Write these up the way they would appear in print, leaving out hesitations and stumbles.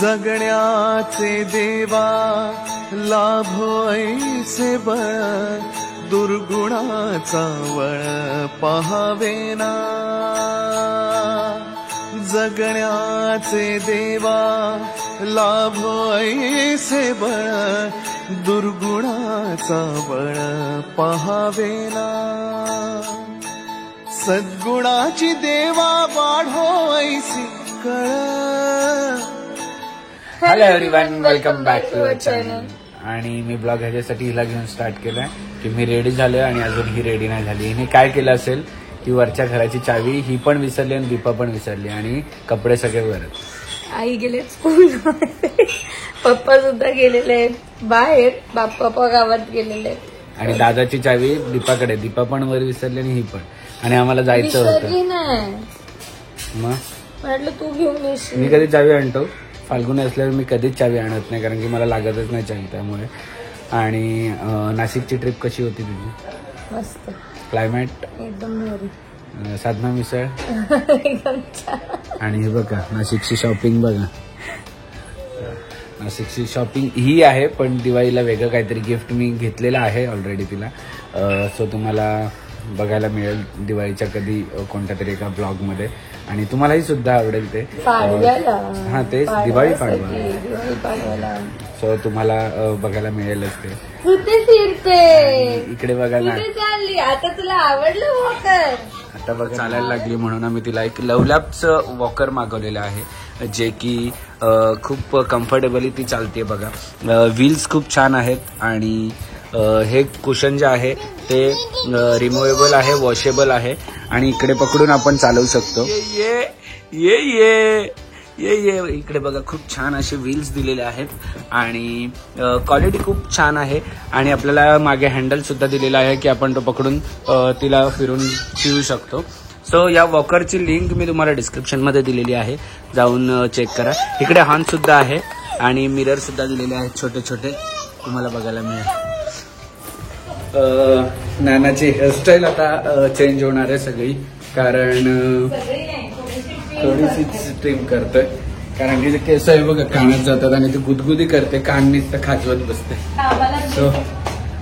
जगण्याचे देवा लाभो ऐसे बळ, दुर्गुणाचा वळ पहावेना. जगण्याचे देवा लाभो ऐसे बळ, दुर्गुणाचा बळ पहावेना. सद्गुणाची देवा वाढो ऐसी कळ. Hello everyone, welcome back to our channel. आणि मी ब्लॉग ह्याच्यासाठी हिला घेऊन स्टार्ट केलाय की मी रेडी झालोय आणि अजून ही रेडी नाही झाली. हिने काय केलं असेल की वरच्या घराची चावी ही पण विसरली आणि दीपा पण विसरली आणि कपडे सगळे वर. आई गेले स्कूल, पप्पा सुद्धा गेलेले बाहेर, पप्पा गावात गेलेले. आणि दादाची चावी दीपाकडे, दीपा पण वर विसरली आणि ही पण. आणि आम्हाला जायचं होतं. मग म्हटलं तू घेऊन येशील. मी कधी चावी आणतो, फाल्गुनी असल्यावर मी कधीच चावी आणत नाही कारण की मला लागतच नाही चावी त्यामुळे. आणि नाशिकची ट्रिप कशी होती तुझी? मस्त. क्लायमेट एकदम भारी. साधना मिसळ एकदम छान. आणि हे बघा नाशिकची शॉपिंग बघा. नाशिकची शॉपिंग ही आहे, पण दिवाळीला वेगळं काहीतरी गिफ्ट मी घेतलेलं आहे ऑलरेडी तिला. सो तुम्हाला बघायला मिळेल दिवाळीच्या कधी कोणत्या तरी एका ब्लॉग मध्ये. आणि तुम्हालाही सुद्धा आवडेल ते. हा तेच, दिवाळी पाडवाला. सो तुम्हाला बघायला मिळेलच ते. कुठे फिरते इकडे बघा ना. चालली आता, तुला आवडलं वॉकर? आता बघा चालायला लागली म्हणून आम्ही तिला एक लवलॅपचं वॉकर मागवलेलं आहे, जे की खूप कम्फर्टेबली ती चालते. बघा व्हील्स खूप छान आहेत आणि हे कुशन जे आहे ते रिमुवेबल आहे, वॉशेबल आहे आणि इकडे पकडून आपण चालवू शकतो. ये ये ये ये इकडे बघा खूप छान असे व्हील्स दिलेले आहेत आणि क्वालिटी खूप छान आहे. आणि आपल्याला मागे हँडल सुद्धा दिलेला आहे की आपण तो पकडून तिला फिरू शकतो. सो या वॉकरची लिंक मी तुम्हाला डिस्क्रिप्शन मध्ये दिलेली आहे, जाऊन चेक करा. इकडे हॉर्न सुद्धा आहे आणि मिरर सुद्धा दिलेले आहेत छोटे छोटे, तुम्हाला बघायला मिळेल. नानाची हेअरस्टाईल आता चेंज होणार आहे सगळी, कारण थोडीशी ट्रिम करतोय कारण की केस आहे बघा कानात जातात आणि ती गुदगुदी करते, कान नुसतं खाजवत बसते. सो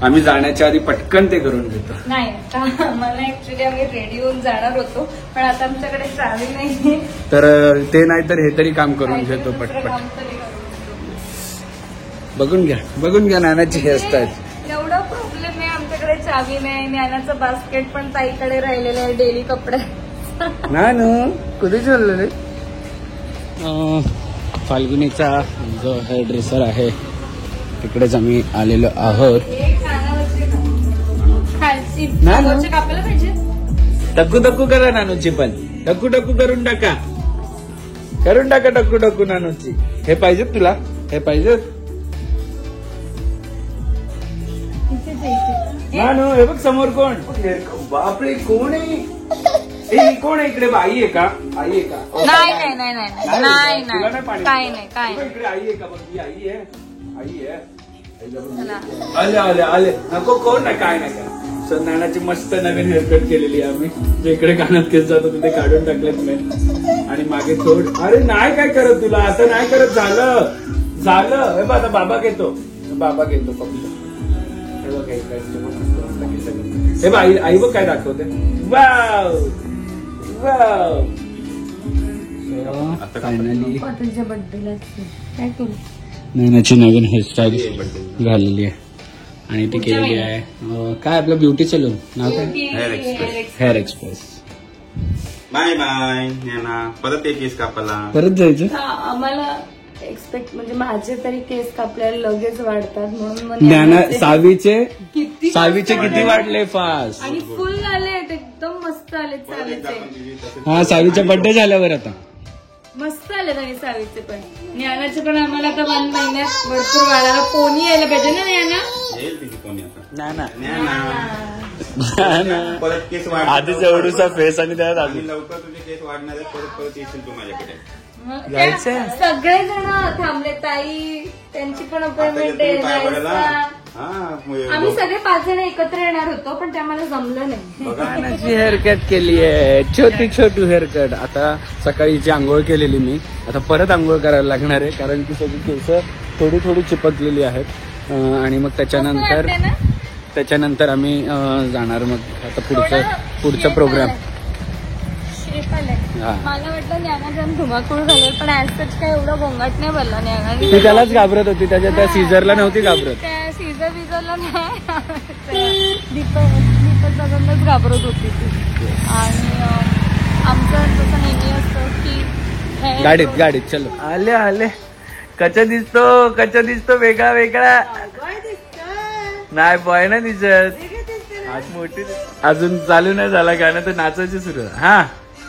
आम्ही जाण्याच्या आधी पटकन ते करून घेतो. नाही, आम्हाला ऍक्च्युली आम्ही रेडी होऊन जाणार होतो, पण आता आमच्याकडे चावी नाही, तर ते नाही तर हे तरी काम करून घेतो पटपट. बघून घ्या नानाची हेअरस्टाईल. एवढा प्रॉब्लेम आहे, आमच्याकडे चावी नाही. ज्ञानाचं बास्केट पण ताईकडे राहिलेलं आहे डेली कपडे. नानू कधी चाललेले? फाल्गुनीचा जो हेअर ड्रेसर आहे तिकडेच आम्ही आलेलो आहोत. कापायला पाहिजे. टक्कू करा नानूची पण, टक्कू करून टाका टक्कू नानूची. हे पाहिजेत तुला? हे पाहिजेत नानू? हे बघ समोर कोण? बापरे कोण आहे? कोण आहे इकडे? आई आहे का? नाही इकडे आई आहे का? बघ ही आई आहे. आले नको कोण नाही, काय नाही का. सो नानाची मस्त नवीन हेअरकट केलेली आहे आम्ही, जे इकडे कानात केस जातो तिथे काढून टाकलेत मी. आणि मागे थोड, अरे नाही काय करत तुला आता, नाही करत. झालं हे बघ आता बाबा घेतो फक्त. हे बघ आई बघ काय दाखवते. वाव फायनली नैनाची नवीन हेअरस्टाईल घालेली आहे आणि ती केलेली आहे. काय आपलं ब्युटी सलून नाव काय? Hair express. बाय नैना, परत एक केस कापायला परत जायचं. आम्हाला एक्सपेक्ट म्हणजे माझे तरी केस कापल्याला लगेच वाढतात म्हणून. ज्ञाना सावीचे किती वाढले फास्ट आणि फुल आले, एकदम मस्त आले सावीचे. हा सावीचा बर्थडे झाल्यावर आता मस्त आले आणि सावीचे पण. ज्ञानाचे पण आम्हाला आता 1 महिन्यात भरपूर वाढायला पोनी यायला पाहिजे ना. परत केस आधीच एवढूसा फेस आणि त्यात आधी लवकर तुझे केस वाढणार आहेत, परत येशील तू माझ्याकडे. सगळे जण थांबले. ताई त्यांची पण अपॉइंटमेंट आहे. आम्ही सगळे 5 जण एकत्र येणार होतो पण ते आम्हाला जमलं नाही. नानाची हेअरकट केली आहे, छोटी छोटी हेअरकट. आता सकाळीची आंघोळ केलेली मी, आता परत आंघोळ करायला लागणार आहे कारण की सगळी केस थोडी थोडी चिपकलेली आहेत. आणि मग त्याच्यानंतर आम्ही जाणार मग आता पुढचा प्रोग्राम. मला वाटलं ज्ञाना जण धुमाकूळ घालेल पण ऍज सच काय एवढं गोंगाट नाही भरला ज्ञानाने. ती त्यालाच घाबरत होती, त्या सीझरला नव्हती घाबरत. त्या सीझर विझरला नाही, दीपक दादांनाच घाबरत होती ती. आणि आमचं जसं नेहमी असतं की गाडीत चलो. आले कचा दिसतो वेगळा वेगळा. नाही बॉय ना दिसत आज मोठी. अजून चालू नाही झाला गाणं तर नाचायची सुरू. हा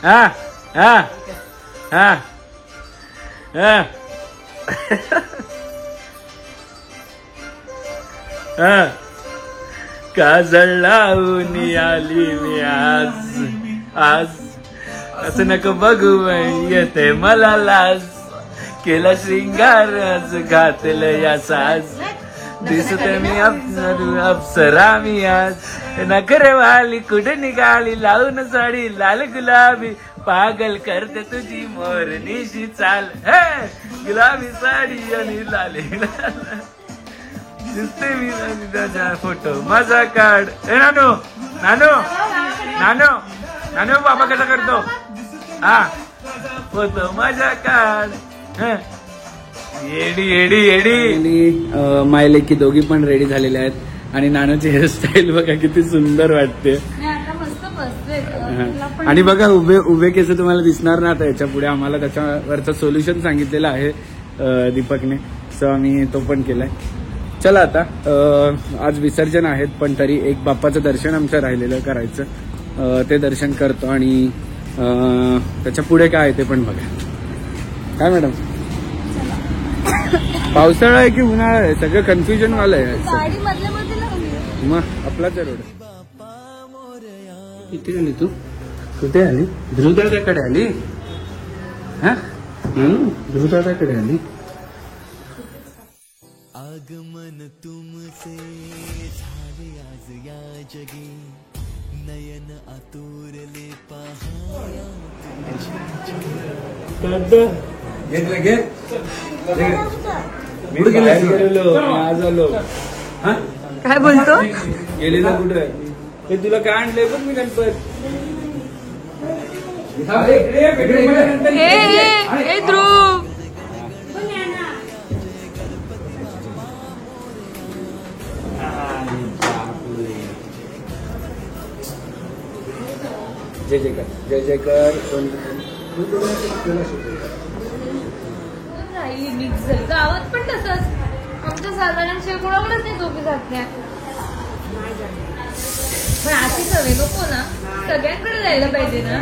हा हा हा हा हा काजळ लावून आली मी आज असं नको बघू येते मला लाज. केला श्रृंगार आज घातलं या साज. दिसते मी अप्सरा मी आज. नखरे वाली कुठे निघाली लावून साडी लाल गुलाबी. पागल करते तुझी मोरणीशी चाल. हे गुलाबी साडी आणि लाली दिसते मी त्याचा फोटो माझा काढ. नानू नानू नानू नानू बाबा कसा करतो. हा फोटो माझा काढ. येडी येडी येडी. मायले की दोघी पण रेडी झालेल्या आहेत आणि नानूची हेअरस्टाईल बघा किती सुंदर वाटते. आणि बघा उभे केस तुम्हाला दिसणार ना आता याच्या पुढे. आम्हाला त्याच्यावरचं सोल्युशन सांगितलेलं आहे दीपकने, सो आम्ही तो पण केलाय. चला आता आज विसर्जन आहेत पण तरी एक बाप्पाचं दर्शन आमचं राहिलेलं करायचं, ते दर्शन करतो. आणि त्याच्या पुढे काय आहे ते पण बघा. काय मॅडम पावसाळा आहे की उन्हाळा आहे सगळं कन्फ्युजन वालं आहे. मग आपलाच रोड. किती आली तू, कुठे आली? ध्रुवदादाकडे आली. हा ध्रुवदादाकडे आली. आगमन तुमचे झाले आज या जगी. नयन आतुरले पहा. आज आलो. काय बोलतो गेली ना कुठे. हे तुला काय आणलंय बघ मी गणपत. ध्रुव जय जयकर जय जयकर. मिक्स झाली गावात पण तसंच. आमच्या साधारण कोणाकडेच नाही झोपी जात नाही. पण अशी सवय नको ना, सगळ्यांकडे जायला पाहिजे ना.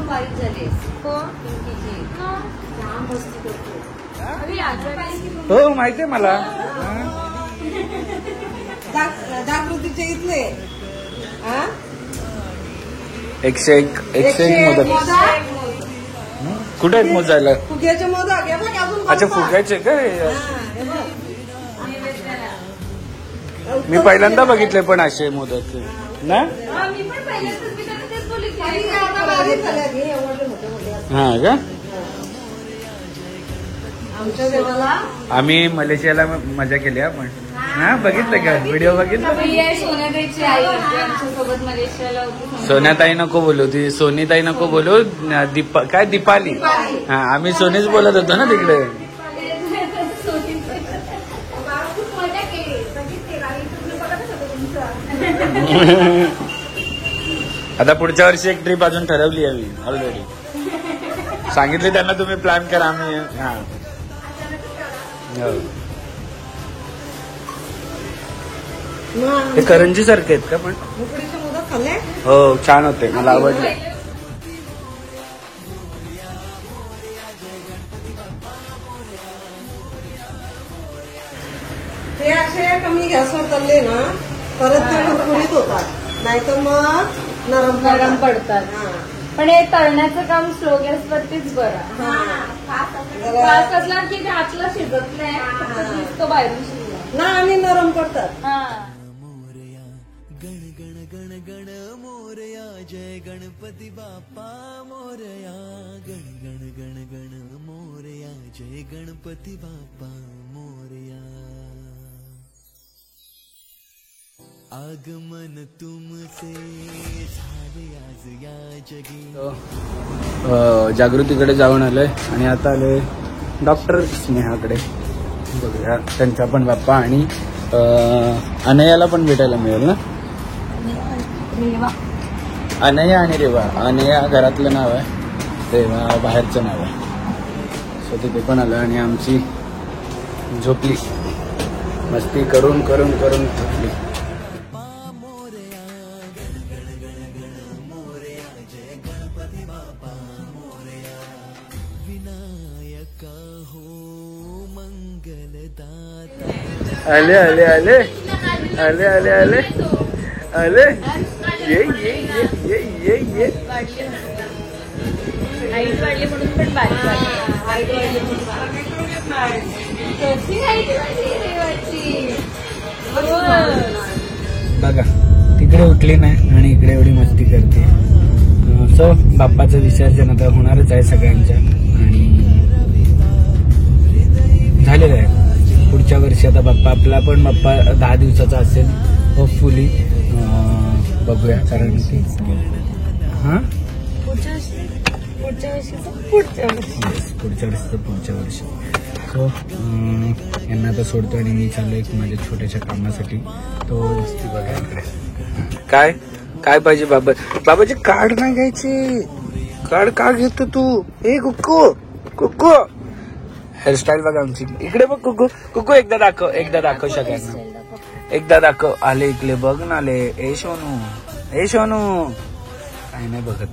बारीक झाली हो माहितीये मला. जागृतीचे इथले 101 मोदक. कुठे आहेत मोजायला. फुग्याचे मोदक अजून. अच्छा फुगायचे काय. मी पहिल्यांदा बघितले पण असे मोदक ना. हा का. आमच्या देवाला आम्ही मलेशियाला मजा केली आपण. हा बघितलं का व्हिडिओ बघितलं. सोन्याताईची आई आमच्यासोबत मलेशियाला होती. सोन्याताई नको बोलू, ती सोनीताई नको बोलू. काय दीपाली. हा आम्ही सोनीच बोलत होतो ना तिकडे. आता पुढच्या वर्षी एक ट्रिप अजून ठरवली आहे मी ऑलरेडी. सांगितले त्यांना तुम्ही प्लॅन करा. आम्ही हा ते करंजी सारखे आहेत का पण. उकडीचे मोदक खाल्ले. हो छान होते, मला आवडले. ते असे कमी गॅसवर तळले ना परत ते कुरकुरीत होतात, नाहीतर मग नरम पडतात. पण हे तळण्याचं काम स्लो गॅस वरतीच बरं. फास्ट असला की ते आतला शिजत नाही, फक्त दिसतो बाहेरून शिजला. ना आणि नरम पडतात. हा मोरया गण गण गण गण मोरया जय गणपती बाप्पा मोरया गण गण गण गण मोरया जय गणपती बाप्पा मोरया. आगमन तुमचे झाले आज या जगी. जागृतीकडे जाऊन आलोय आणि आता आलोय डॉक्टर स्नेहाकडे. बघूया त्यांचा पण बाप्पा आणि अनयाला पण भेटायला मिळेल ना. अनया आणि रेवा. अनया घरातलं नाव आहे, रेवा बाहेरचं नाव आहे. सो तिथे पण आलं आणि आमची झोपली, मस्ती करून करून करून झोपली. विनायका हो मंगलदाता. आले आले आले आले आले आले आले. ये ये ये ये ये ये. हाईट वाढली म्हणून पण बारीक वाटली. कशी हाईट वाढली रेवाची. बघा तिकडे उठली नाही आणि इकडे एवढी मस्ती करते. सो बाप्पाचं विसर्जन आता होणारच आहे सगळ्यांच्या आणि झालेलं आहे. पुढच्या वर्षी आता बाप्पा आपला पण बाप्पा 10 दिवसाचा असेल होपफुली. बघूया कारण की हां पुढच्या वर्षी. सो यांना आता सोडतो आणि मी चाललो एक माझ्या छोट्याशा कामासाठी. तो मस्ती बघा इकडे. काय काय पाहिजे बाबा. बाबाचे कार्ड नाही घ्यायचे. कार्ड का घेतो तू. ए कुक्कू कुक्कू. हेअरस्टाईल बघा आमची. इकडे बघ कुक्कू. कुक्कू एकदा दाखव, एकदा दाखव सगळ्यांना. एकदा दाखव. आले इकडे बघ ना. आले. ए सोनू ए सोनू. काही नाही बघत.